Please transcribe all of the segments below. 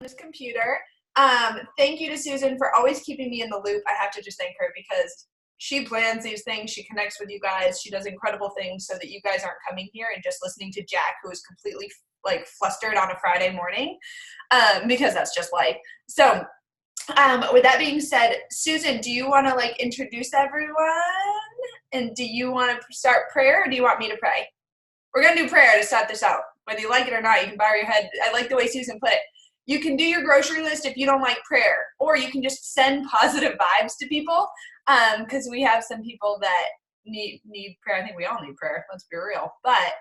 this computer. Thank you to Susan for always keeping me in the loop. I have to just thank her because she plans these things. She connects with you guys. She does incredible things so that you guys aren't coming here and just listening to Jack, who is completely like flustered on a Friday morning, because that's just life. So with that being said, Susan, do you want to like introduce everyone? And do you want to start prayer or do you want me to pray? We're going to do prayer to start this out. Whether you like it or not, you can bow your head. I like the way Susan put it. You can do your grocery list if you don't like prayer, or you can just send positive vibes to people, because we have some people that need prayer. I think we all need prayer. Let's be real. But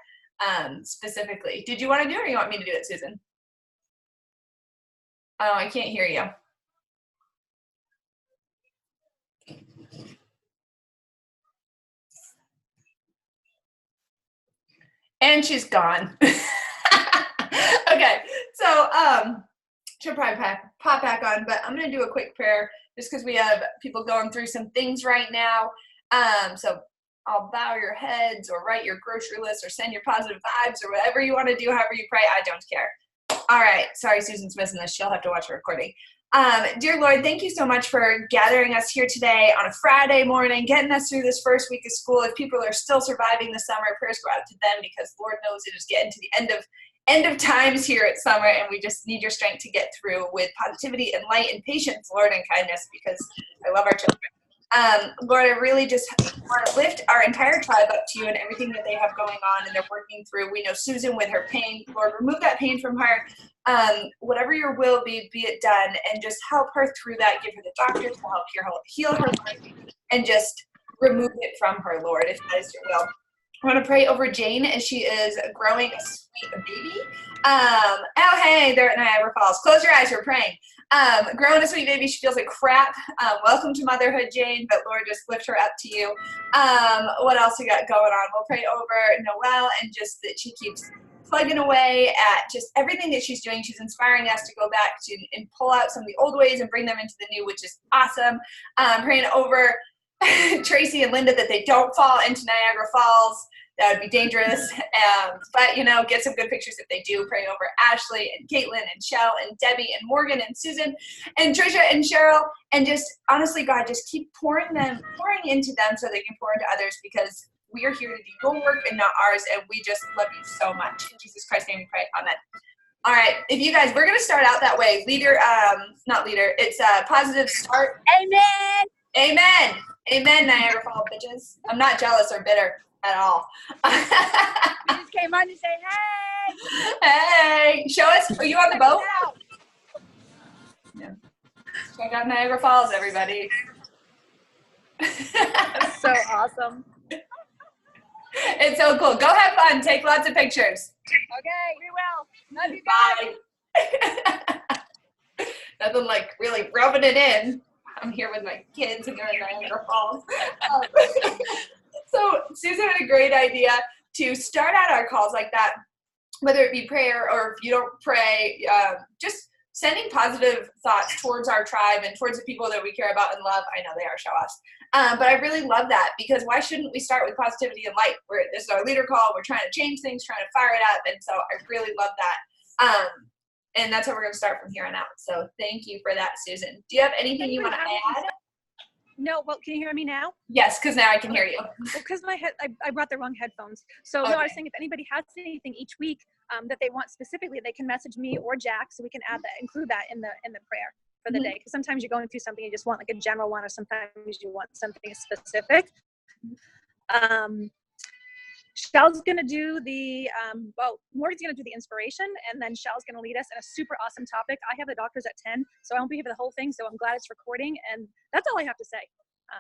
specifically, did you want to do it or you want me to do it, Susan? Oh, I can't hear you. And she's gone. Okay, so she'll probably pop back on, but I'm going to do a quick prayer just because we have people going through some things right now. So I'll bow your heads or write your grocery list or send your positive vibes or whatever you want to do, however you pray. I don't care. All right. Sorry, Susan's missing this. She'll have to watch the recording. Dear Lord, thank you so much for gathering us here today on a Friday morning, getting us through this first week of school. If people are still surviving the summer, prayers go out to them because Lord knows it is getting to the end of times here at summer, and we just need your strength to get through with positivity and light and patience, Lord, and kindness, because I love our children. Lord, I really just want to lift our entire tribe up to you and everything that they have going on and they're working through. We know Susan with her pain. Lord, remove that pain from her. Whatever your will be it done, and just help her through that. Give her the doctors to help heal her life and just remove it from her, Lord, if that is your will. I want to pray over Jane as she is growing a sweet baby. Oh, hey, they're at Niagara Falls. Close your eyes, we're praying. Growing a sweet baby, she feels like crap. Welcome to motherhood, Jane, but Lord, just lift her up to you. What else we got going on? We'll pray over Noelle and just that she keeps plugging away at just everything that she's doing. She's inspiring us to go back to and pull out some of the old ways and bring them into the new, which is awesome. Praying over Tracy and Linda that they don't fall into Niagara Falls. That would be dangerous. But, get some good pictures if they do. Pray over Ashley and Caitlin and Chelle and Debbie and Morgan and Susan and Trisha and Cheryl. And just, honestly, God, just keep pouring into them so they can pour into others, because we are here to do your work and not ours. And we just love you so much. In Jesus Christ's name we pray. Amen. All right. If you guys, we're going to start out that way. It's a positive start. Amen. Amen. Amen, Niagara Falls bitches. I'm not jealous or bitter at all. You just came on to say, hey. Hey, show us. Are you on the boat? Yeah. Check out Niagara Falls, everybody. So awesome. It's so cool. Go have fun. Take lots of pictures. Okay, we will. Love you guys. Bye. Nothing like really rubbing it in. I'm here with my kids and they're in Niagara Falls. So Susan had a great idea to start out our calls like that, whether it be prayer or if you don't pray, just sending positive thoughts towards our tribe and towards the people that we care about and love. I know they are, show us. But I really love that, because why shouldn't we start with positivity and light? This is our leader call. We're trying to change things, trying to fire it up. And so I really love that. And that's how we're going to start from here on out. So thank you for that, Susan. Do you have anything you want to add? No, well, can you hear me now? Yes, because now I can hear you. Well, because I brought the wrong headphones. So okay. No, I was saying if anybody has anything each week that they want specifically, they can message me or Jack, so we can include that in the prayer for the day. Because sometimes you're going through something, you just want like a general one, or sometimes you want something specific. Chelle's going to do Morgan's going to do the inspiration, and then Chelle's going to lead us in a super awesome topic. I have the doctors at 10, so I won't be here for the whole thing, so I'm glad it's recording, and that's all I have to say.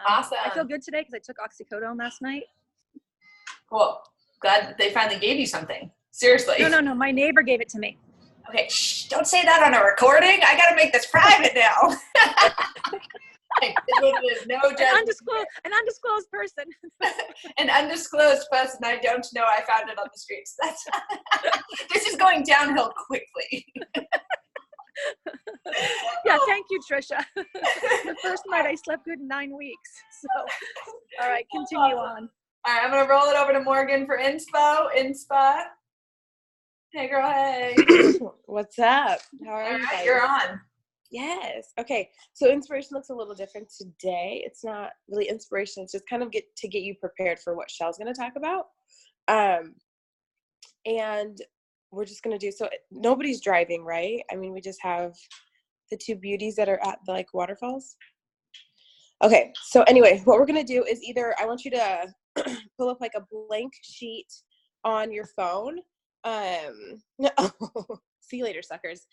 Awesome. I feel good today because I took oxycodone last night. Cool. Glad that they finally gave you something. Seriously. No. My neighbor gave it to me. Okay, shh, don't say that on a recording. I got to make this private now. No judgment. An undisclosed person. An undisclosed person. I don't know. I found it on the streets. This is going downhill quickly. Yeah, thank you, Trisha. The first night I slept good in 9 weeks. So, all right, continue on. All right, I'm going to roll it over to Morgan for inspo. Hey, girl, hey. What's up? How are All you right, guys? you're on. Yes. Okay. So inspiration looks a little different today. It's not really inspiration. It's just kind of get you prepared for what Chelle's going to talk about. And we're just going to do, so nobody's driving, right? I mean, we just have the two beauties that are at the like waterfalls. Okay. So anyway, what we're going to do is either I want you to pull up like a blank sheet on your phone. See you later, suckers.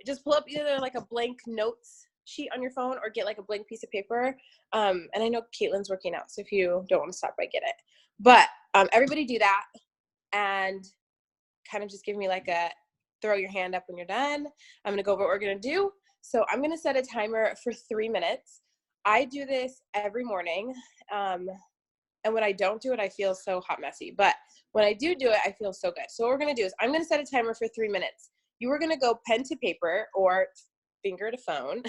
Just pull up either like a blank notes sheet on your phone or get like a blank piece of paper. And I know Caitlin's working out, so if you don't want to stop by, get it. But everybody do that and kind of just give me like a throw your hand up when you're done. I'm going to go over what we're going to do. So I'm going to set a timer for 3 minutes. I do this every morning. And when I don't do it, I feel so hot messy. But when I do it, I feel so good. So what we're going to do is I'm going to set a timer for 3 minutes. You are going to go pen to paper or finger to phone,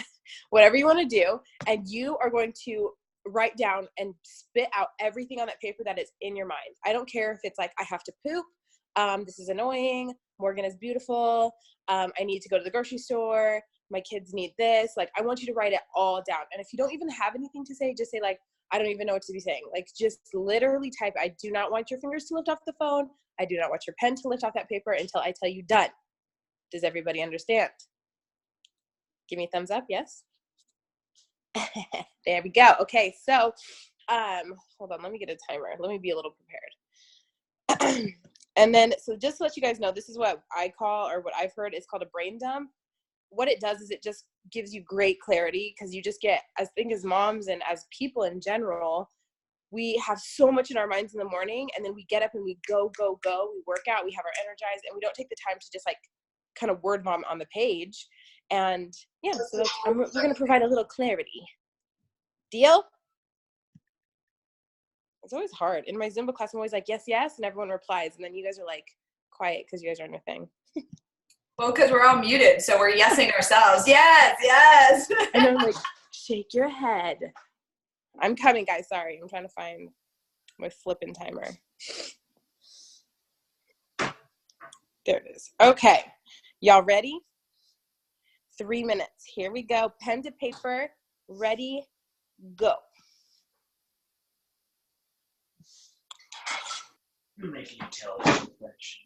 whatever you want to do. And you are going to write down and spit out everything on that paper that is in your mind. I don't care if it's like, I have to poop. This is annoying. Morgan is beautiful. I need to go to the grocery store. My kids need this. Like, I want you to write it all down. And if you don't even have anything to say, just say like, I don't even know what to be saying. Like, just literally type. I do not want your fingers to lift off the phone. I do not want your pen to lift off that paper until I tell you done. Does everybody understand? Give me a thumbs up. Yes. There we go. Okay. So, hold on. Let me get a timer. Let me be a little prepared. And then, so just to let you guys know, this is what I call, or what I've heard is called a brain dump. What it does is it just gives you great clarity, because you just get, I think as moms and as people in general, we have so much in our minds in the morning, and then we get up and we go, we work out, we have our energized, and we don't take the time to just like kind of word vomit on the page. And yeah, so that's, we're going to provide a little clarity. Deal? It's always hard. In my Zumba class, I'm always like, yes, yes, and everyone replies, and then you guys are like quiet because you guys are on your thing. Well, because we're all muted, so we're yesing ourselves. Yes, yes. And I'm like, shake your head. I'm coming, guys. Sorry. I'm trying to find my flipping timer. There it is. Okay. Y'all ready? 3 minutes. Here we go. Pen to paper. Ready, go. You're making intelligent reflections.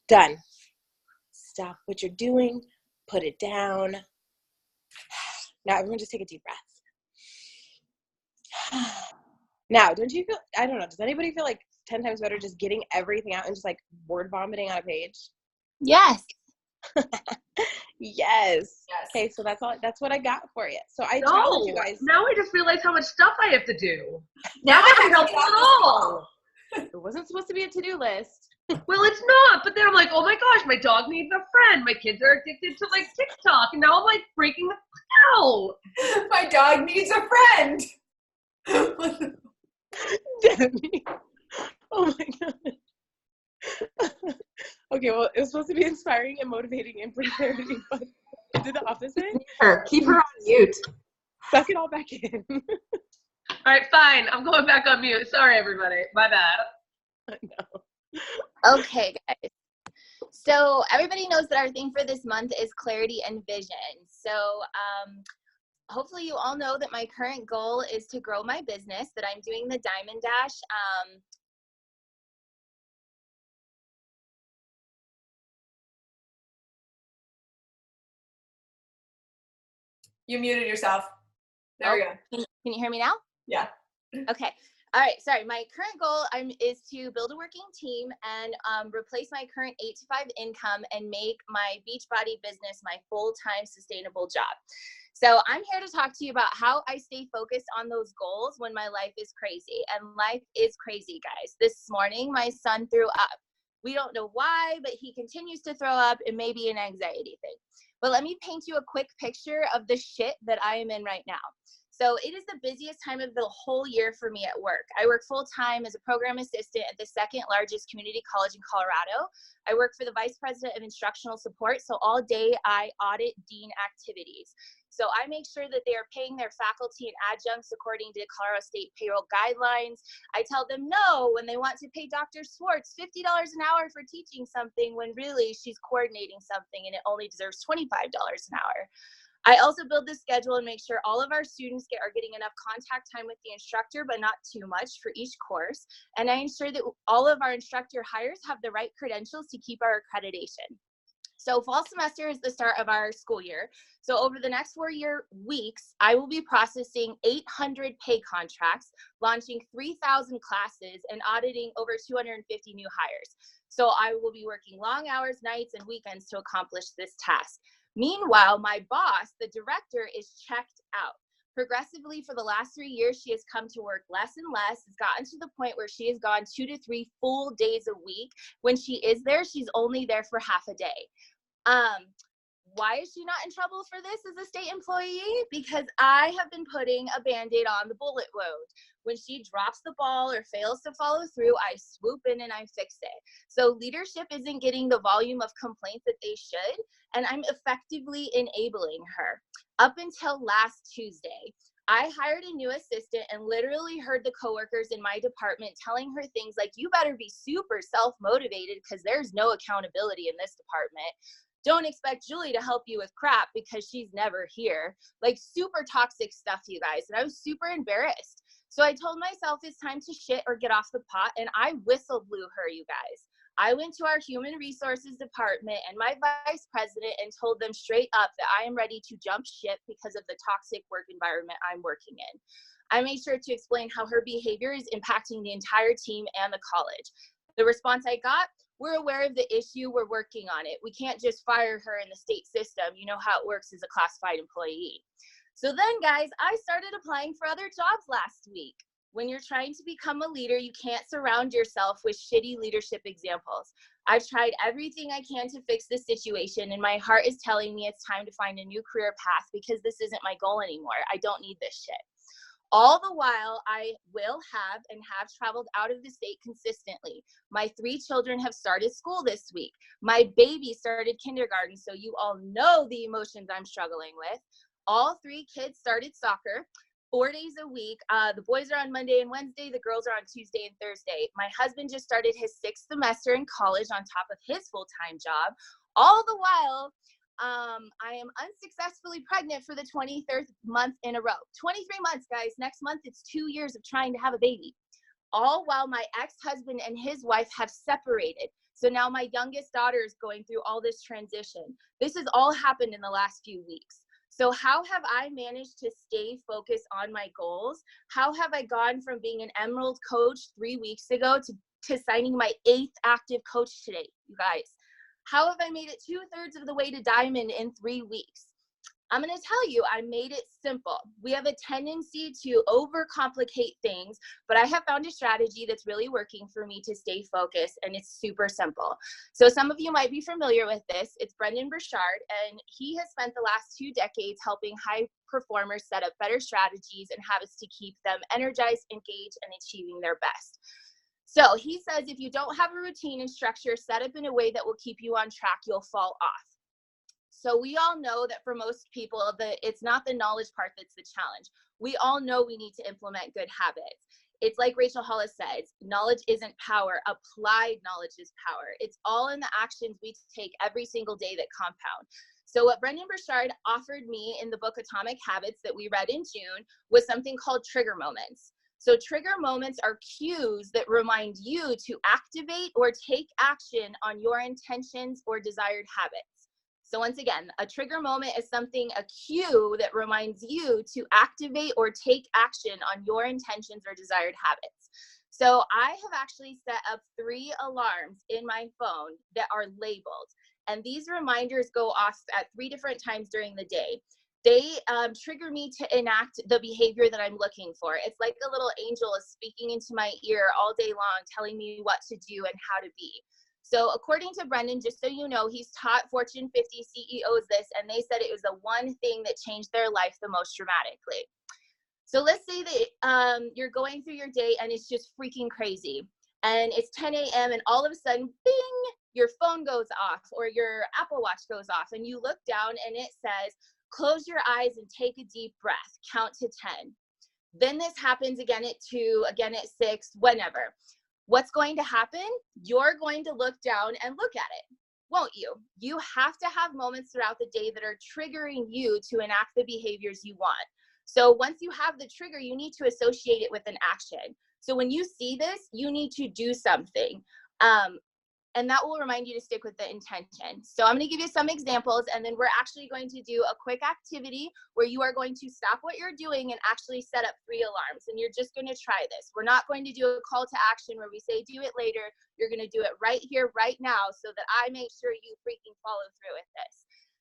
Done. Stop what you're doing. Put it down. Now everyone just take a deep breath. Now, don't you feel, I don't know, does anybody feel like 10 times better just getting everything out and just like word vomiting on a page? Yes. Yes. Yes. Okay, so that's what I got for you. So I No, challenge you guys. now I just realized how much stuff I have to do. Now That I doesn't help have to at get all. It wasn't supposed to be a to-do list. Well, it's not. But then I'm like, oh my gosh, my dog needs a friend. My kids are addicted to like TikTok, and now I'm like freaking out. My dog needs a friend. Debbie. Oh my god. Okay, well, it was supposed to be inspiring and motivating and bring clarity, but it did the opposite. Keep her on mute. Suck it all back in. All right, fine. I'm going back on mute. Sorry, everybody. My bad. I know. Okay, guys. So everybody knows that our theme for this month is clarity and vision. So hopefully you all know that my current goal is to grow my business, that I'm doing the Diamond Dash. You muted yourself. There we go. Can you hear me now? Yeah. Okay. All right. Sorry. My current goal is to build a working team and replace my current 8-to-5 income and make my Beachbody business my full-time sustainable job. So I'm here to talk to you about how I stay focused on those goals when my life is crazy. And life is crazy, guys. This morning, my son threw up. We don't know why, but he continues to throw up. It may be an anxiety thing. But let me paint you a quick picture of the shit that I am in right now. So it is the busiest time of the whole year for me at work. I work full-time as a program assistant at the second largest community college in Colorado. I work for the vice president of instructional support. So all day I audit dean activities. So I make sure that they are paying their faculty and adjuncts according to Colorado State payroll guidelines. I tell them no when they want to pay Dr. Swartz $50 an hour for teaching something when really she's coordinating something and it only deserves $25 an hour. I also build the schedule and make sure all of our students are getting enough contact time with the instructor, but not too much for each course. And I ensure that all of our instructor hires have the right credentials to keep our accreditation. So fall semester is the start of our school year. So over the next 4 weeks, I will be processing 800 pay contracts, launching 3,000 classes, and auditing over 250 new hires. So I will be working long hours, nights, and weekends to accomplish this task. Meanwhile, my boss, the director, is checked out. Progressively for the last 3 years, she has come to work less and less. It's gotten to the point where she has gone 2 to 3 full days a week. When she is there, she's only there for half a day. Why is she not in trouble for this as a state employee? Because I have been putting a Band-Aid on the bullet wound. When she drops the ball or fails to follow through, I swoop in and I fix it. So leadership isn't getting the volume of complaints that they should, and I'm effectively enabling her. Up until last Tuesday, I hired a new assistant and literally heard the coworkers in my department telling her things like, you better be super self-motivated because there's no accountability in this department. Don't expect Julie to help you with crap because she's never here. Like super toxic stuff, you guys. And I was super embarrassed. So I told myself it's time to shit or get off the pot, and I whistle blew her, you guys. I went to our human resources department and my vice president and told them straight up that I am ready to jump ship because of the toxic work environment I'm working in. I made sure to explain how her behavior is impacting the entire team and the college. The response I got, we're aware of the issue, we're working on it. We can't just fire her in the state system. You know how it works as a classified employee. So then, guys, I started applying for other jobs last week. When you're trying to become a leader, you can't surround yourself with shitty leadership examples. I've tried everything I can to fix this situation, and my heart is telling me it's time to find a new career path because this isn't my goal anymore. I don't need this shit. All the while, I will have and have traveled out of the state consistently. My 3 children have started school this week. My baby started kindergarten, so you all know the emotions I'm struggling with. All 3 kids started soccer 4 days a week. The boys are on Monday and Wednesday. The girls are on Tuesday and Thursday. My husband just started his 6th semester in college on top of his full-time job. All the while, I am unsuccessfully pregnant for the 23rd month in a row. 23 months, guys. Next month, it's 2 years of trying to have a baby. All while my ex-husband and his wife have separated. So now my youngest daughter is going through all this transition. This has all happened in the last few weeks. So how have I managed to stay focused on my goals? How have I gone from being an Emerald coach 3 weeks ago to signing my 8th active coach today, you guys? How have I made it 2/3 of the way to Diamond in 3 weeks? I'm going to tell you, I made it simple. We have a tendency to overcomplicate things, but I have found a strategy that's really working for me to stay focused, and it's super simple. So some of you might be familiar with this. It's Brendon Burchard, and he has spent the last 2 decades helping high performers set up better strategies and habits to keep them energized, engaged, and achieving their best. So he says, if you don't have a routine and structure set up in a way that will keep you on track, you'll fall off. So we all know that for most people, it's not the knowledge part that's the challenge. We all know we need to implement good habits. It's like Rachel Hollis says, knowledge isn't power, applied knowledge is power. It's all in the actions we take every single day that compound. So what Brendon Burchard offered me in the book Atomic Habits that we read in June was something called trigger moments. So trigger moments are cues that remind you to activate or take action on your intentions or desired habits. So once again, a trigger moment is a cue that reminds you to activate or take action on your intentions or desired habits. So I have actually set up 3 alarms in my phone that are labeled. And these reminders go off at 3 different times during the day. They trigger me to enact the behavior that I'm looking for. It's like a little angel is speaking into my ear all day long, telling me what to do and how to be. So according to Brendon, just so you know, he's taught Fortune 50 CEOs this, and they said it was the one thing that changed their life the most dramatically. So let's say that you're going through your day and it's just freaking crazy. And it's 10 a.m. and all of a sudden, bing, your phone goes off or your Apple Watch goes off. And you look down and it says, close your eyes and take a deep breath, count to 10. Then this happens again at 2, again at 6, whenever. What's going to happen? You're going to look down and look at it, won't you? You have to have moments throughout the day that are triggering you to enact the behaviors you want. So once you have the trigger, you need to associate it with an action. So when you see this, you need to do something. And that will remind you to stick with the intention. So I'm going to give you some examples, and then we're actually going to do a quick activity where you are going to stop what you're doing and actually set up 3 alarms. And you're just going to try this. We're not going to do a call to action where we say, do it later. You're going to do it right here, right now, so that I make sure you freaking follow through with this.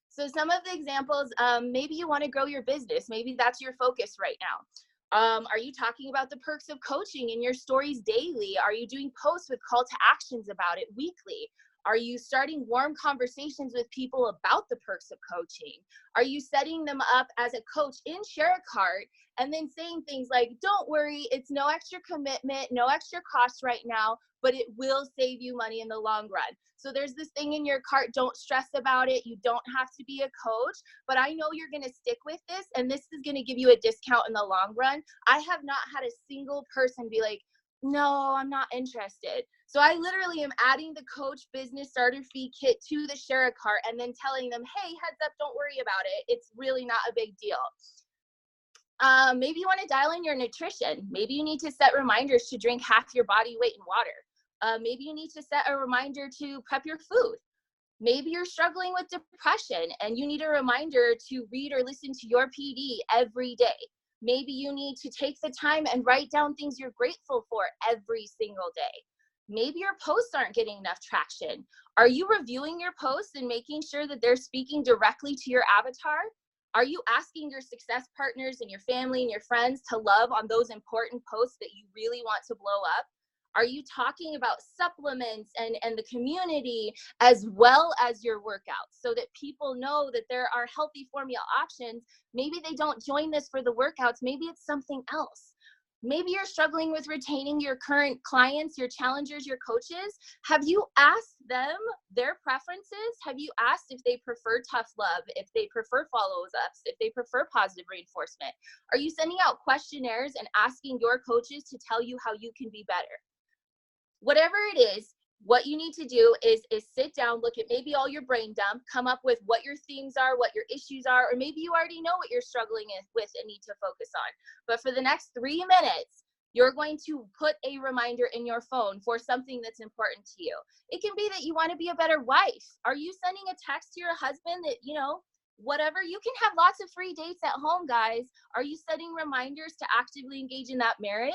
So some of the examples, maybe you want to grow your business. Maybe that's your focus right now. Are you talking about the perks of coaching in your stories daily? Are you doing posts with call to actions about it weekly? Are you starting warm conversations with people about the perks of coaching? Are you setting them up as a coach in Share a Cart and then saying things like, don't worry, it's no extra commitment, no extra cost right now, but it will save you money in the long run. So there's this thing in your cart, don't stress about it. You don't have to be a coach, but I know you're going to stick with this, and this is going to give you a discount in the long run. I have not had a single person be like, no, I'm not interested. So I literally am adding the coach business starter fee kit to the Share a Cart and then telling them, hey, heads up, don't worry about it. It's really not a big deal. Maybe you want to dial in your nutrition. Maybe you need to set reminders to drink half your body weight in water. Maybe you need to set a reminder to prep your food. Maybe you're struggling with depression and you need a reminder to read or listen to your PD every day. Maybe you need to take the time and write down things you're grateful for every single day. Maybe your posts aren't getting enough traction. Are you reviewing your posts and making sure that they're speaking directly to your avatar? Are you asking your success partners and your family and your friends to love on those important posts that you really want to blow up? Are you talking about supplements and the community as well as your workouts so that people know that there are healthy formula options? Maybe they don't join this for the workouts. Maybe it's something else. Maybe you're struggling with retaining your current clients, your challengers, your coaches. Have you asked them their preferences? Have you asked if they prefer tough love, if they prefer follow-ups, if they prefer positive reinforcement? Are you sending out questionnaires and asking your coaches to tell you how you can be better? Whatever it is, what you need to do is sit down, look at maybe all your brain dump, come up with what your themes are, what your issues are, or maybe you already know what you're struggling with and need to focus on. But for the next 3 minutes, you're going to put a reminder in your phone for something that's important to you. It can be that you want to be a better wife. Are you sending a text to your husband that, you know, whatever? You can have lots of free dates at home, guys. Are you setting reminders to actively engage in that marriage?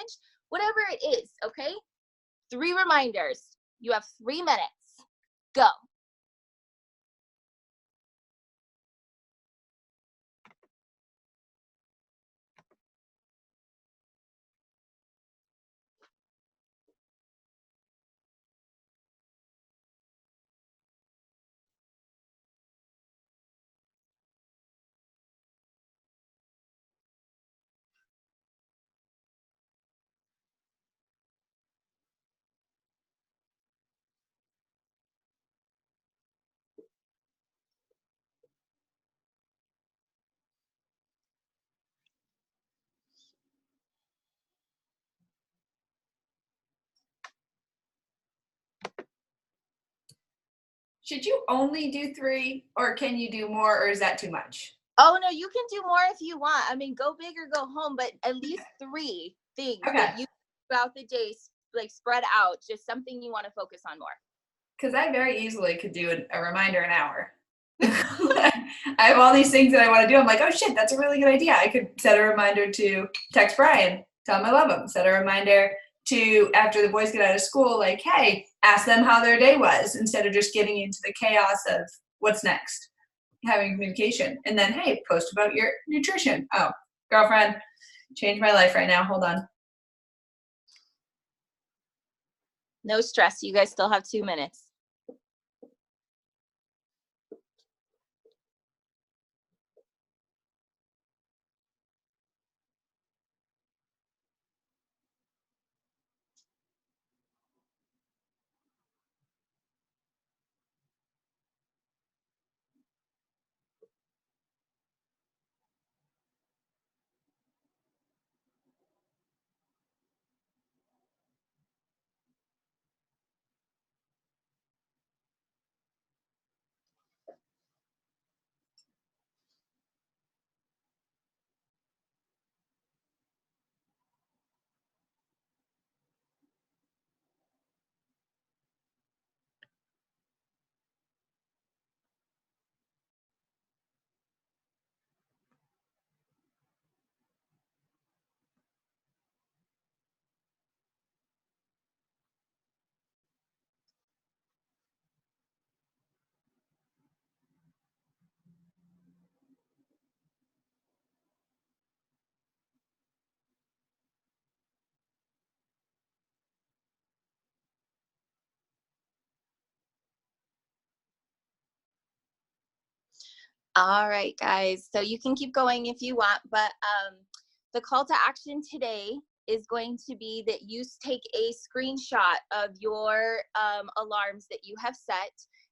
Whatever it is, okay? 3 reminders. You have 3 minutes. Go. Should you only do 3, or can you do more, or is that too much? Oh, no, you can do more if you want. I mean, go big or go home, but at least 3 things that you throughout the day, like, spread out, just something you want to focus on more. Because I very easily could do a reminder an hour. I have all these things that I want to do. I'm like, oh shit, that's a really good idea. I could set a reminder to text Brian, tell him I love him. Set a reminder to, after the boys get out of school, like, hey, ask them how their day was, instead of just getting into the chaos of what's next. Having communication. And then, hey, post about your nutrition. Oh, girlfriend, change my life right now. Hold on. No stress. You guys still have 2 minutes. All right, guys. So you can keep going if you want, but the call to action today is going to be that you take a screenshot of your alarms that you have set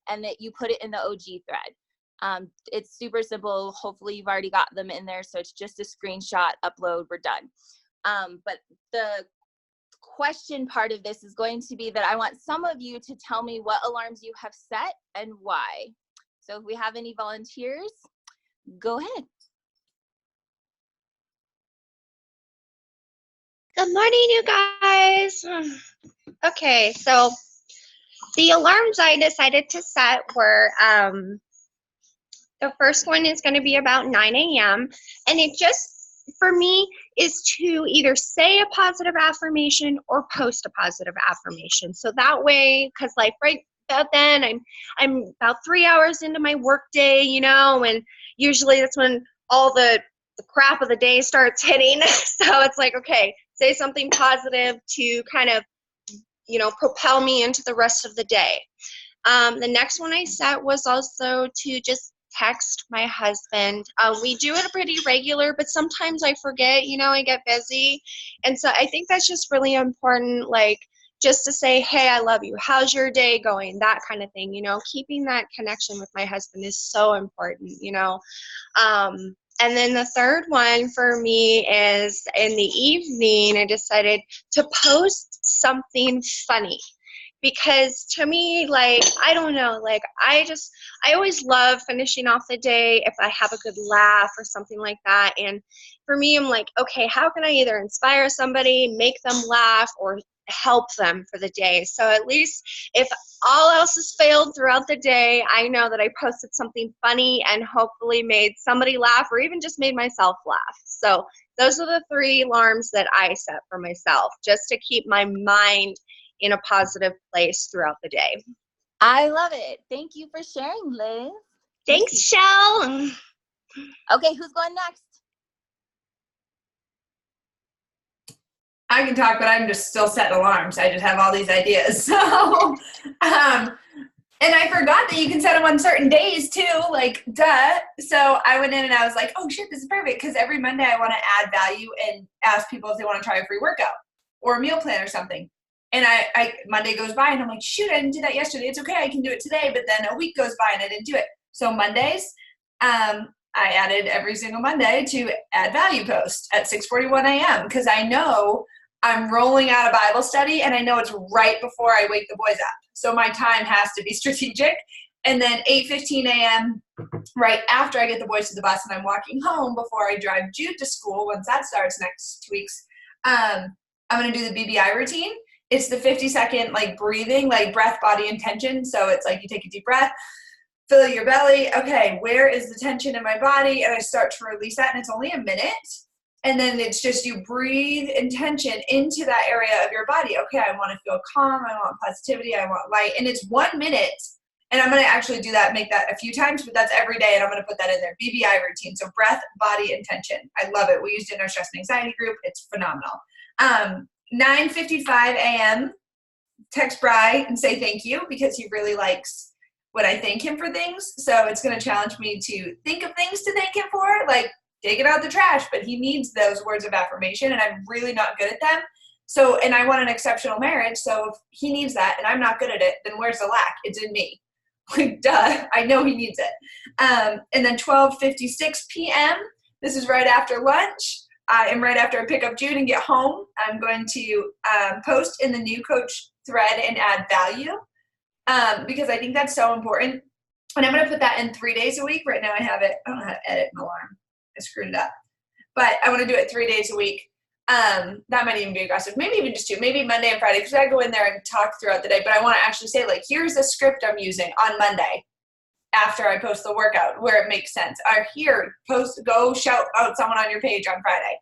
and that you put it in the OG thread. It's super simple. Hopefully you've already got them in there. So it's just a screenshot, upload, we're done. But the question part of this is going to be that I want some of you to tell me what alarms you have set and why. So if we have any volunteers, go ahead. Good morning, you guys. Okay, so the alarms I decided to set were, the first one is going to be about 9 a.m. And it just, for me, is to either say a positive affirmation or post a positive affirmation. So that way, because like right about then, I'm about 3 hours into my work day, you know, and usually that's when all the crap of the day starts hitting. So it's like, okay, say something positive to kind of, you know, propel me into the rest of the day. The next one I set was also to just text my husband. We do it pretty regular, but sometimes I forget, you know, I get busy. And so I think that's just really important, like just to say, hey, I love you. How's your day going? That kind of thing, you know, keeping that connection with my husband is so important, you know. And then the third one for me is in the evening, I decided to post something funny. because to me, like, I don't know, like, I always love finishing off the day if I have a good laugh or something like that. And for me, I'm like, okay, how can I either inspire somebody, make them laugh, or help them for the day? So at least if all else has failed throughout the day, I know that I posted something funny and hopefully made somebody laugh or even just made myself laugh. So those are the 3 alarms that I set for myself, just to keep my mind in a positive place throughout the day. I love it. Thank you for sharing, Liz. Thanks, Chelle. Okay, who's going next? I can talk, but I'm just still setting alarms. I just have all these ideas. So, and I forgot that you can set them on certain days too, like, duh. So I went in and I was like, oh shit, this is perfect. Because every Monday I want to add value and ask people if they want to try a free workout or a meal plan or something. And I Monday goes by and I'm like, shoot, I didn't do that yesterday. It's okay, I can do it today. But then a week goes by and I didn't do it. So Mondays, I added every single Monday to add value post at 6:41 a.m. because I know I'm rolling out a Bible study and I know it's right before I wake the boys up. So my time has to be strategic. And then 8:15 a.m. right after I get the boys to the bus and I'm walking home before I drive Jude to school, once that starts next 2 weeks, I'm going to do the BBI routine. It's the 50-second like breathing, like breath, body, and tension. So it's like you take a deep breath, fill your belly. Okay, where is the tension in my body? And I start to release that, and it's only a minute. And then it's just you breathe intention into that area of your body. Okay, I want to feel calm. I want positivity. I want light. And it's 1 minute. And I'm going to actually do that, make that a few times, but that's every day. And I'm going to put that in there. BBI routine. So breath, body, and tension. I love it. We used it in our stress and anxiety group. It's phenomenal. 9:55 a.m. text Bri and say thank you because he really likes when I thank him for things. So it's going to challenge me to think of things to thank him for, like take it out the trash, but he needs those words of affirmation and I'm really not good at them. So, and I want an exceptional marriage. So if he needs that and I'm not good at it, then where's the lack? It's in me. Like, duh, I know he needs it. And then 12:56 p.m., this is right after lunch. And right after I pick up Jude and get home, I'm going to post in the new coach thread and add value because I think that's so important. And I'm going to put that in 3 days a week. Right now I have it. I don't know how to edit an alarm. I screwed it up. But I want to do it 3 days a week. That might even be aggressive. Maybe even just 2. Maybe Monday and Friday because I go in there and talk throughout the day. But I want to actually say, like, here's the script I'm using on Monday after I post the workout where it makes sense. Or here, go shout out someone on your page on Friday.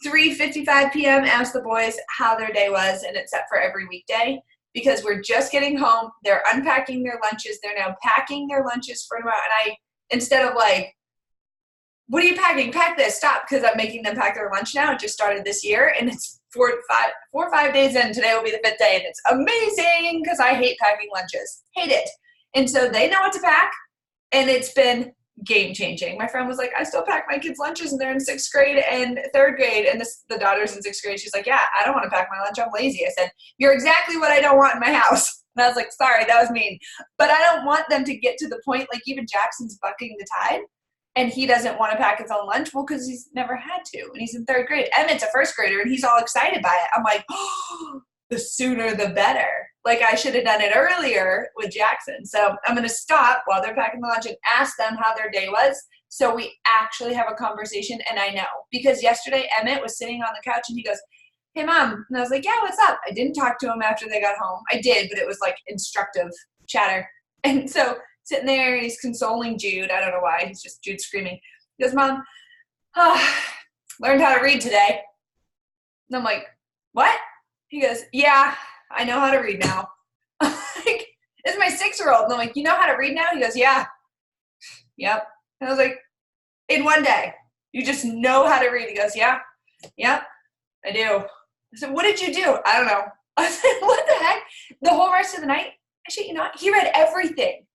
3:55 p.m. ask the boys how their day was, and it's set for every weekday because we're just getting home. They're unpacking their lunches. They're now packing their lunches for tomorrow. And I, instead of like, what are you packing? Pack this. Stop, because I'm making them pack their lunch now. It just started this year, and it's 4 or 5 days in. Today will be the 5th day, and it's amazing because I hate packing lunches. Hate it. And so they know what to pack, and it's been game-changing. My friend was like, I still pack my kids' lunches, and they're in 6th grade and 3rd grade, and the daughter's in 6th grade. She's like, yeah, I don't want to pack my lunch. I'm lazy. I said, you're exactly what I don't want in my house. And I was like, sorry, that was mean. But I don't want them to get to the point, like even Jackson's bucking the tide, and he doesn't want to pack his own lunch. Well, because he's never had to, and he's in 3rd grade. Emmett's a 1st grader, and he's all excited by it. I'm like, oh, the sooner the better. Like I should have done it earlier with Jackson. So I'm going to stop while they're packing the lunch and ask them how their day was so we actually have a conversation. And I know. Because yesterday Emmett was sitting on the couch and he goes, hey, Mom. And I was like, yeah, what's up? I didn't talk to him after they got home. I did, but it was like instructive chatter. And so sitting there, he's consoling Jude. I don't know why. He's just Jude screaming. He goes, Mom, learned how to read today. And I'm like, what? He goes, yeah, I know how to read now. Like, this is my 6-year-old. And I'm like, you know how to read now? He goes, yeah. Yep. And I was like, in 1 day, you just know how to read. He goes, yeah. Yep, I do. I said, what did you do? I don't know. I said, what the heck? The whole rest of the night? I shit you not. He read everything.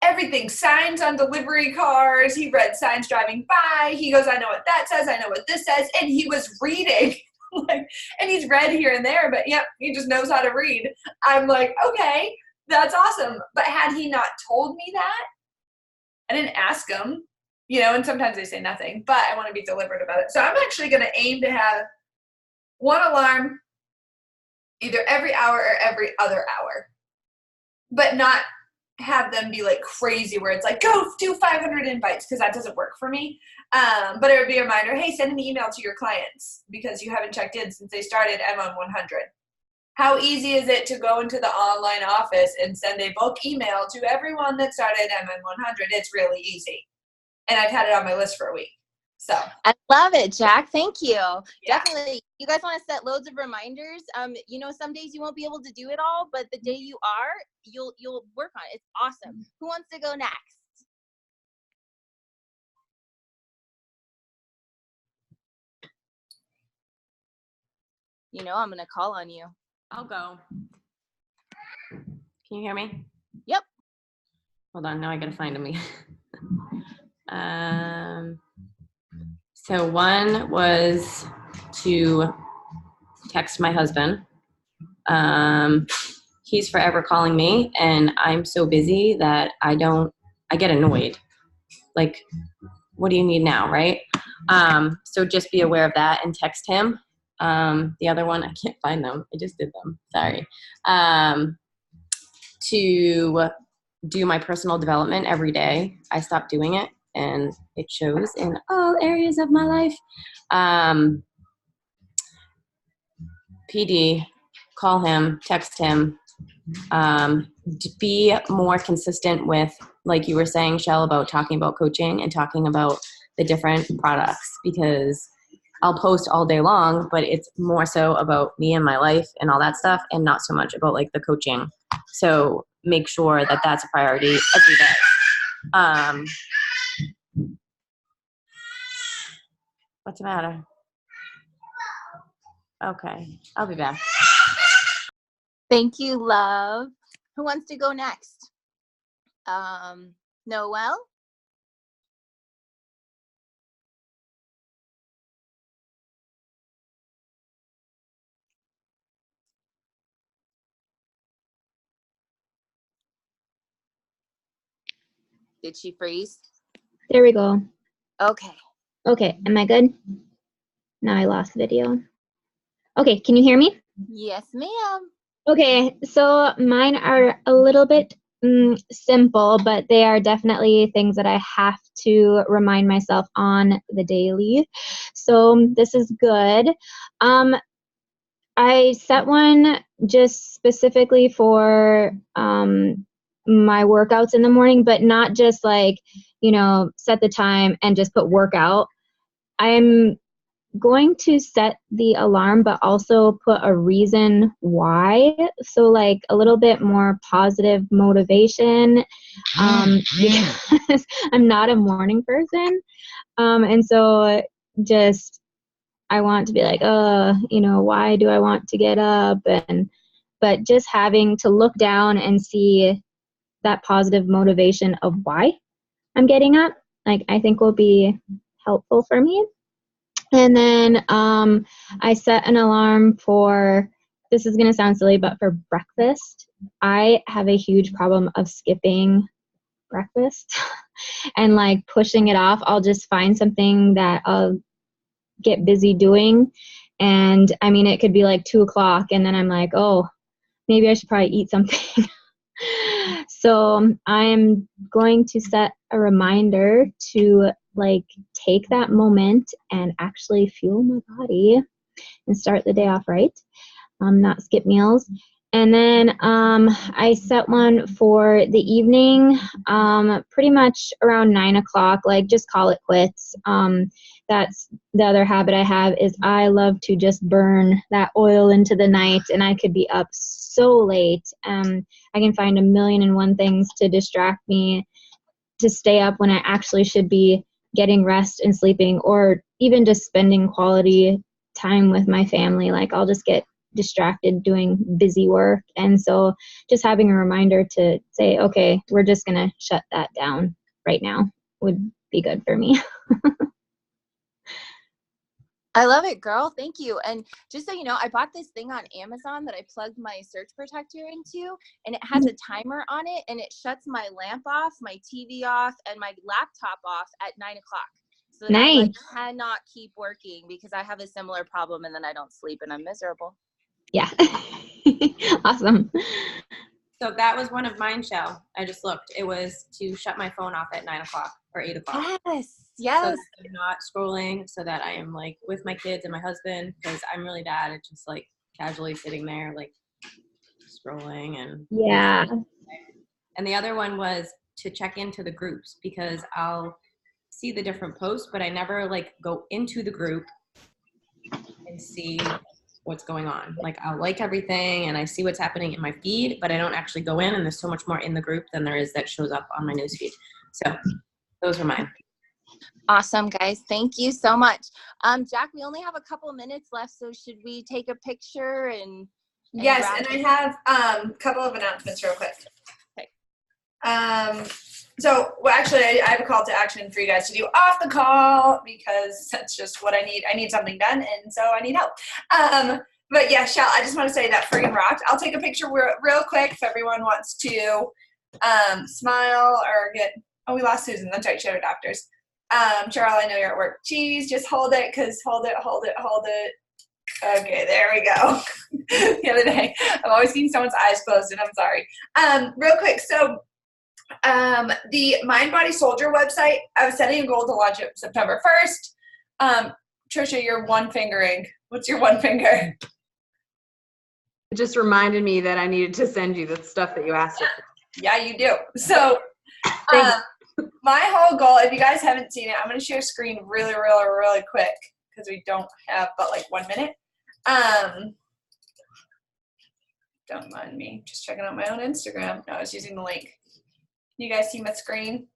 Everything. Signs on delivery cars. He read signs driving by. He goes, I know what that says. I know what this says. And he was reading. Like, and he's read here and there, but yep, he just knows how to read. I'm like, okay, that's awesome. But had he not told me that, I didn't ask him, you know, and sometimes they say nothing, but I want to be deliberate about it. So I'm actually going to aim to have 1 alarm either every hour or every other hour, but not have them be like crazy where it's like, go do 500 invites, because that doesn't work for me. But it would be a reminder, hey, send an email to your clients because you haven't checked in since they started MM100. How easy is it to go into the online office and send a bulk email to everyone that started MM100? It's really easy. And I've had it on my list for a week. So I love it, Jack. Thank you. Yeah. Definitely. You guys want to set loads of reminders. You know, some days you won't be able to do it all, but the day you are, you'll work on it. It's awesome. Who wants to go next? You know, I'm going to call on you. I'll go. Can you hear me? Yep. Hold on, now I gotta find me. So one was to text my husband. He's forever calling me, and I'm so busy that I get annoyed. Like, what do you need now, right? So just be aware of that and text him. The other one, I can't find them. I just did them. Sorry. To do my personal development every day. I stopped doing it, and it shows in all areas of my life. PD, call him, text him. Be more consistent with, like you were saying, Chelle, about talking about coaching and talking about the different products, because I'll post all day long, but it's more so about me and my life and all that stuff, and not so much about like the coaching. So make sure that that's a priority every day. What's the matter? Okay, I'll be back. Thank you, love. Who wants to go next? Noelle? Did she freeze? There we go. Okay. Okay, am I good? Now I lost video. Okay, can you hear me? Yes, ma'am. Okay, so mine are a little bit simple, but they are definitely things that I have to remind myself on the daily. So this is good. I set one just specifically for my workouts in the morning, but not just like, set the time and just put workout. I'm going to set the alarm, but also put a reason why. So like a little bit more positive motivation, because I'm not a morning person. And so just, I want to be like, why do I want to get up? But just having to look down and see that positive motivation of why I'm getting up, like I think will be helpful for me. And then I set an alarm for, this is going to sound silly, but for breakfast. I have a huge problem of skipping breakfast and like pushing it off. I'll just find something that I'll get busy doing. And I mean, it could be like 2:00 and then I'm like, oh, maybe I should probably eat something. So I'm going to set a reminder to like take that moment and actually fuel my body and start the day off right, not skip meals. And then I set one for the evening, pretty much around 9:00, like just call it quits. That's the other habit I have, is I love to just burn that oil into the night, and I could be up so late. I can find 1,000,001 things to distract me to stay up when I actually should be getting rest and sleeping, or even just spending quality time with my family. Like I'll just get distracted doing busy work. And so just having a reminder to say, okay, we're just going to shut that down right now would be good for me. I love it, girl. Thank you. And just so you know, I bought this thing on Amazon that I plugged my surge protector into, and it has a timer on it, and it shuts my lamp off, my TV off, and my laptop off at 9:00. So that I cannot keep working because I have a similar problem, and then I don't sleep and I'm miserable. Yeah. Awesome. So that was one of mine, Chelle. I just looked. It was to shut my phone off at 9 o'clock or 8 o'clock. Yes, So yes. that I'm not scrolling, so that I am like with my kids and my husband, because I'm really bad at just like casually sitting there like scrolling and Yeah. And the other one was to check into the groups, because I'll see the different posts, but I never like go into the group and see what's going on. Like I'll like everything and I see what's happening in my feed, but I don't actually go in, and there's so much more in the group than there is that shows up on my newsfeed. So those are mine. Awesome, guys. Thank you so much. Jack, we only have a couple minutes left, so should we take a picture and Yes, wrap and I it? have a couple of announcements real quick. Okay. So, well, actually, I have a call to action for you guys to do off the call, because that's just what I need. I need something done, and so I need help. But yeah, Chelle, I just want to say that friggin' rocked. I'll take a picture real quick if everyone wants to smile or get. Oh, we lost Susan. That's right. She had her doctor's. Cheryl, I know you're at work. Cheese, just hold it, because hold it. Okay, there we go. The other day, I'm always seeing someone's eyes closed, and I'm sorry. Real quick, so the Mind Body Soldier website, I was setting a goal to launch it September 1st. Trisha, you're one fingering. What's your one finger? It just reminded me that I needed to send you the stuff that you asked us. Yeah, you do. So my whole goal, if you guys haven't seen it, I'm going to share screen really quick, because we don't have but like 1 minute. Don't mind me. Just checking out my own Instagram. No, I was using the link. You guys see my screen?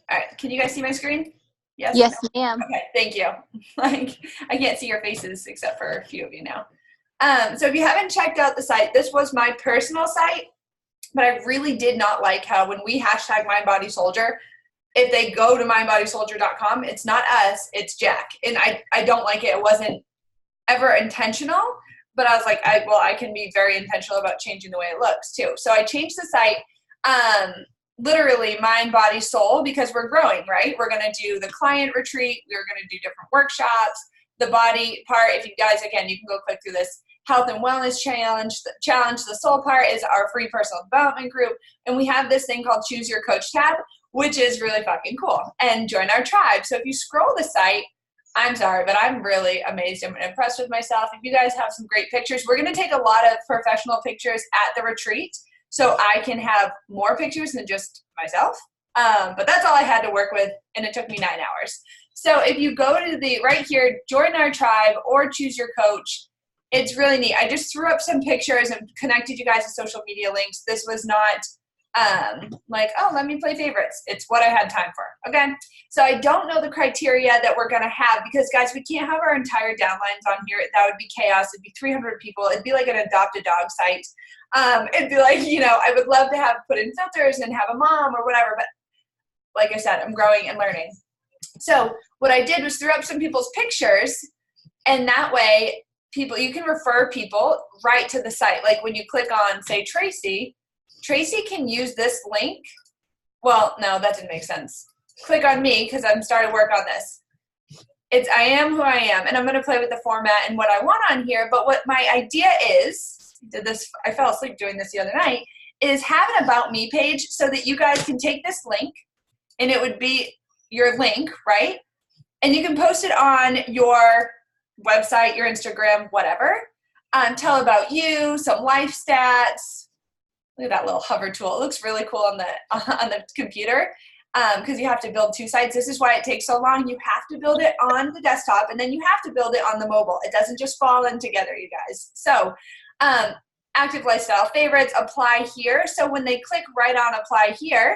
All right, can you guys see my screen? Yes? Yes, ma'am. Okay, thank you. Like, I can't see your faces except for a few of you now. So if you haven't checked out the site, this was my personal site, but I really did not like how when we hashtag MindBodySoldier, if they go to mindbodysoldier.com, it's not us, it's Jack. And I don't like it. It wasn't ever intentional, but I was like, I can be very intentional about changing the way it looks too. So I changed the site, literally Mind, Body, Soul, because we're growing, right? We're going to do the client retreat. We're going to do different workshops. The body part, if you guys, again, you can go click through this health and wellness challenge. The soul part is our free personal development group. And we have this thing called Choose Your Coach tab, which is really fucking cool. And join our tribe. So if you scroll the site, I'm sorry, but I'm really amazed and impressed with myself. If you guys have some great pictures, we're going to take a lot of professional pictures at the retreat, so I can have more pictures than just myself. But that's all I had to work with, and it took me 9 hours. So if you go to the right here, join our tribe or choose your coach, it's really neat. I just threw up some pictures and connected you guys to social media links. This was not like, oh, let me play favorites. It's what I had time for. Okay. So I don't know the criteria that we're going to have, because guys, we can't have our entire downlines on here. That would be chaos. It'd be 300 people. It'd be like an adopt a dog site. It'd be like, I would love to have put in filters and have a mom or whatever. But like I said, I'm growing and learning. So what I did was threw up some people's pictures, and that way you can refer people right to the site. Like when you click on, say, Tracy can use this link. Well, no, that didn't make sense. Click on me, because I'm starting to work on this. It's I am who I am, and I'm going to play with the format and what I want on here. But what my idea is, I fell asleep doing this the other night, is have an About Me page so that you guys can take this link, and it would be your link, right? And you can post it on your website, your Instagram, whatever. Tell about you, some life stats. Look at that little hover tool. It looks really cool on the computer, because you have to build 2 sites. This is why it takes so long. You have to build it on the desktop, and then you have to build it on the mobile. It doesn't just fall in together, you guys. So active lifestyle favorites, apply here. So when they click right on apply here,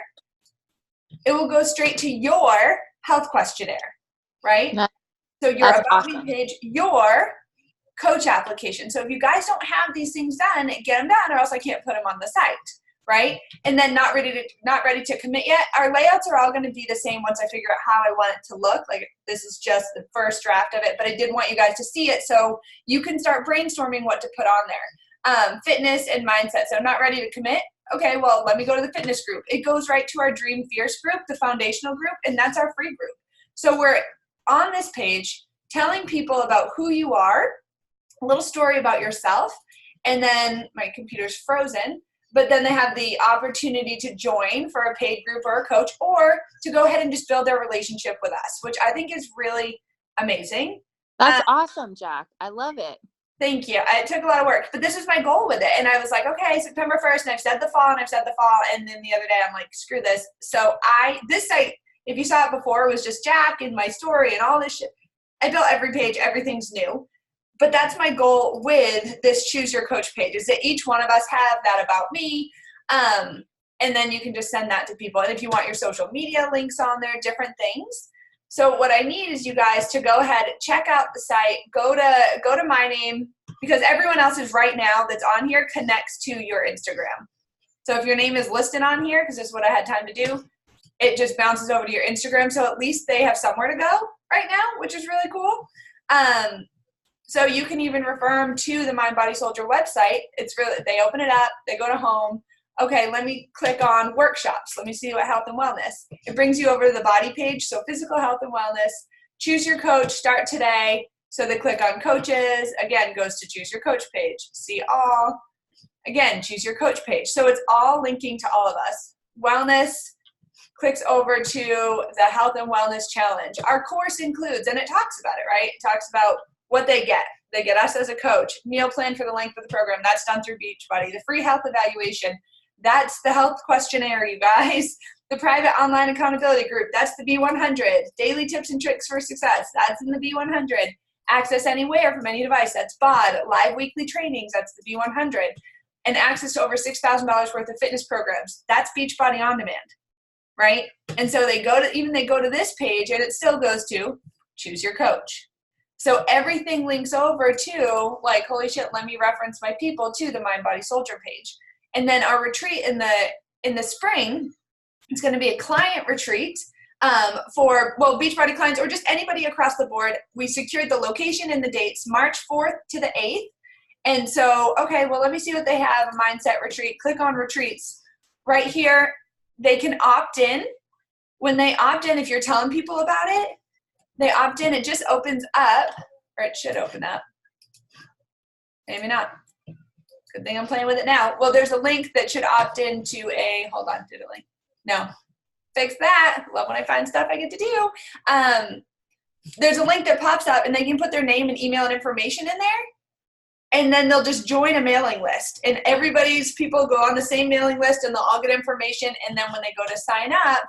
it will go straight to your health questionnaire, right? So your About Me page, your coach application. So if you guys don't have these things done, get them done, or else I can't put them on the site, right? And then not ready to commit yet. Our layouts are all going to be the same once I figure out how I want it to look. Like this is just the first draft of it, but I did want you guys to see it so you can start brainstorming what to put on there. Fitness and mindset. So I'm not ready to commit. Okay, well, let me go to the fitness group. It goes right to our Dream Fierce group, the foundational group, and that's our free group. So we're on this page telling people about who you are, a little story about yourself, and then my computer's frozen, but then they have the opportunity to join for a paid group or a coach, or to go ahead and just build their relationship with us, which I think is really amazing. That's awesome, Jack. I love it. Thank you. It took a lot of work, but this was my goal with it. And I was like, okay, September 1st, and I've said the fall, and then the other day I'm like, screw this. So this site, if you saw it before, was just Jack and my story and all this shit. I built every page, everything's new. But that's my goal with this Choose Your Coach page, is that each one of us have that about me. And then you can just send that to people. And if you want your social media links on there, different things. So what I need is you guys to go ahead, check out the site, go to my name, because everyone else's right now that's on here connects to your Instagram. So if your name is listed on here, because this is what I had time to do, it just bounces over to your Instagram. So at least they have somewhere to go right now, which is really cool. So you can even refer them to the Mind Body Soldier website. It's really, they open it up, they go to home. Okay, let me click on workshops. Let me see what health and wellness. It brings you over to the body page. So physical health and wellness, choose your coach, start today. So they click on coaches, again, goes to choose your coach page. See all, again, choose your coach page. So it's all linking to all of us. Wellness clicks over to the health and wellness challenge. Our course includes, and it talks about it, right? It talks about what they get. They get us as a coach, meal plan for the length of the program. That's done through Beachbody. The free health evaluation. That's the health questionnaire, you guys. The private online accountability group. That's the B100. Daily tips and tricks for success. That's in the B100. Access anywhere from any device. That's BOD. Live weekly trainings. That's the B100. And access to over $6,000 worth of fitness programs. That's Beachbody On Demand, right? And so they go to this page, and it still goes to choose your coach. So everything links over to, like, holy shit, let me reference my people to the Mind Body Soldier page. And then our retreat in the spring, it's going to be a client retreat for, well, Beachbody clients or just anybody across the board. We secured the location and the dates, March 4th to the 8th. And so, okay, well, let me see what they have, a mindset retreat. Click on retreats. Right here, they can opt in. When they opt in, if you're telling people about it, they opt in, it just opens up, or it should open up. Maybe not. Good thing I'm playing with it now. Well, there's a link that should opt into a, hold on, did it link? No. Fix that. Love when I find stuff I get to do. There's a link that pops up, and they can put their name and email and information in there, and then they'll just join a mailing list. And everybody's people go on the same mailing list, and they'll all get information, and then when they go to sign up,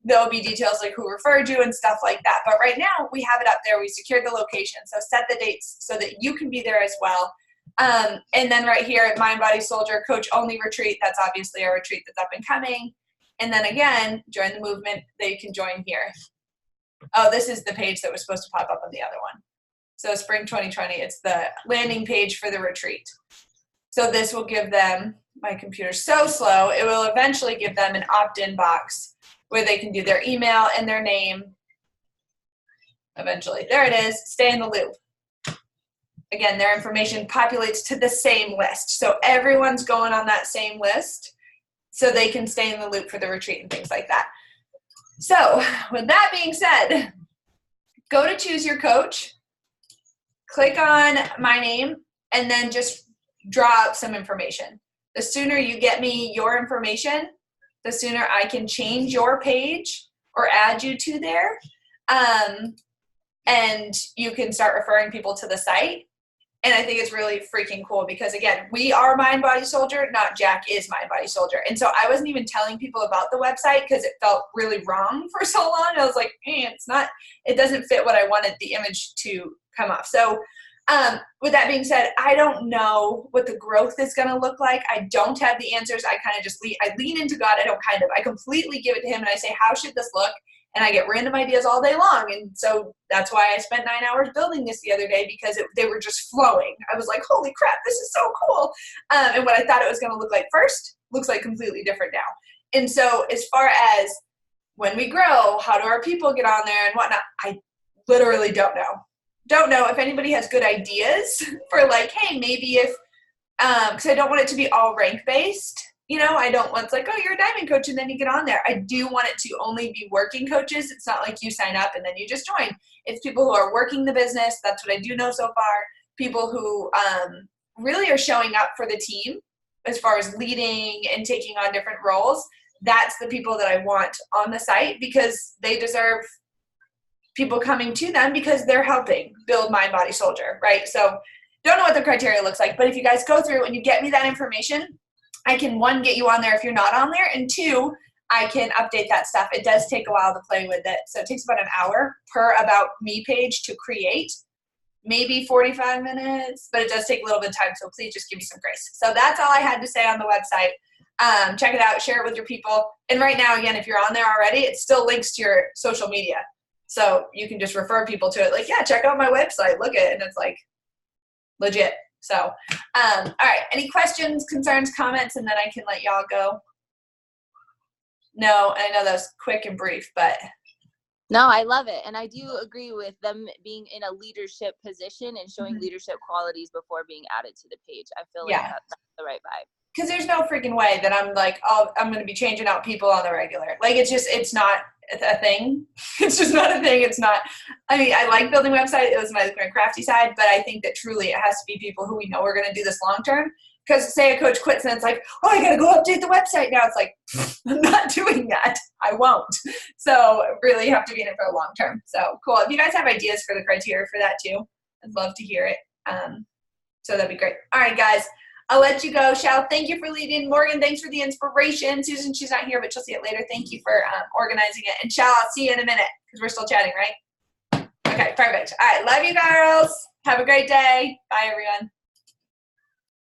there'll be details like who referred you and stuff like that. But right now, we have it up there. We secured the location. So set the dates so that you can be there as well. And then right here at Mind Body Soldier Coach Only Retreat, that's obviously our retreat that's up and coming. And then again, join the movement. They can join here. Oh, this is the page that was supposed to pop up on the other one. So spring 2020, it's the landing page for the retreat. So this will give them, my computer's so slow, it will eventually give them an opt-in box where they can do their email and their name. Eventually, there it is, stay in the loop. Again, their information populates to the same list. So everyone's going on that same list so they can stay in the loop for the retreat and things like that. So with that being said, go to choose your coach, click on my name, and then just draw up some information. The sooner you get me your information, the sooner I can change your page or add you to there. And you can start referring people to the site. And I think it's really freaking cool because, again, we are Mind Body Soldier, not Jack is Mind Body Soldier. And so I wasn't even telling people about the website because it felt really wrong for so long. I was like, it doesn't fit what I wanted the image to come off. So with that being said, I don't know what the growth is going to look like. I don't have the answers. I kind of just lean into God. I completely give it to him and I say, how should this look? And I get random ideas all day long. And so that's why I spent 9 hours building this the other day because they were just flowing. I was like, holy crap, this is so cool. And what I thought it was going to look like first looks like completely different now. And so as far as when we grow, how do our people get on there and whatnot? I literally don't know. Don't know if anybody has good ideas for like, hey, maybe if, because I don't want it to be all rank based. I don't want it's like, oh, you're a diamond coach and then you get on there. I do want it to only be working coaches. It's not like you sign up and then you just join. It's people who are working the business. That's what I do know so far. People who really are showing up for the team as far as leading and taking on different roles. That's the people that I want on the site because they deserve people coming to them because they're helping build Mind Body Soldier, right? So don't know what the criteria looks like, but if you guys go through and you get me that information, I can, 1, get you on there if you're not on there, and 2, I can update that stuff. It does take a while to play with it. So it takes about an hour per About Me page to create, maybe 45 minutes, but it does take a little bit of time. So please just give me some grace. So that's all I had to say on the website. Check it out, share it with your people. And right now, again, if you're on there already, it still links to your social media. So you can just refer people to it. Like, yeah, check out my website. Look at it. And it's like legit. So, all right. Any questions, concerns, comments, and then I can let y'all go? No, I know that was quick and brief, but. No, I love it. And I do agree with them being in a leadership position and showing leadership qualities before being added to the page. I feel like that's the right vibe. Because there's no freaking way that I'm like, oh, I'm going to be changing out people on the regular. Like, it's not a thing. It's just not a thing. It's not, I mean, I like building websites. It was my crafty side, but I think that truly it has to be people who we know are going to do this long term. Because say a coach quits and it's like, oh, I got to go update the website now. It's like, I'm not doing that. I won't. So really you have to be in it for a long term. So cool. If you guys have ideas for the criteria for that too, I'd love to hear it. So that'd be great. All right, guys. I'll let you go. Chelle, thank you for leading. Morgan, thanks for the inspiration. Susan, she's not here, but she'll see it later. Thank you for organizing it. And Chelle, I'll see you in a minute because we're still chatting, right? Okay, perfect. All right, love you, girls. Have a great day. Bye, everyone.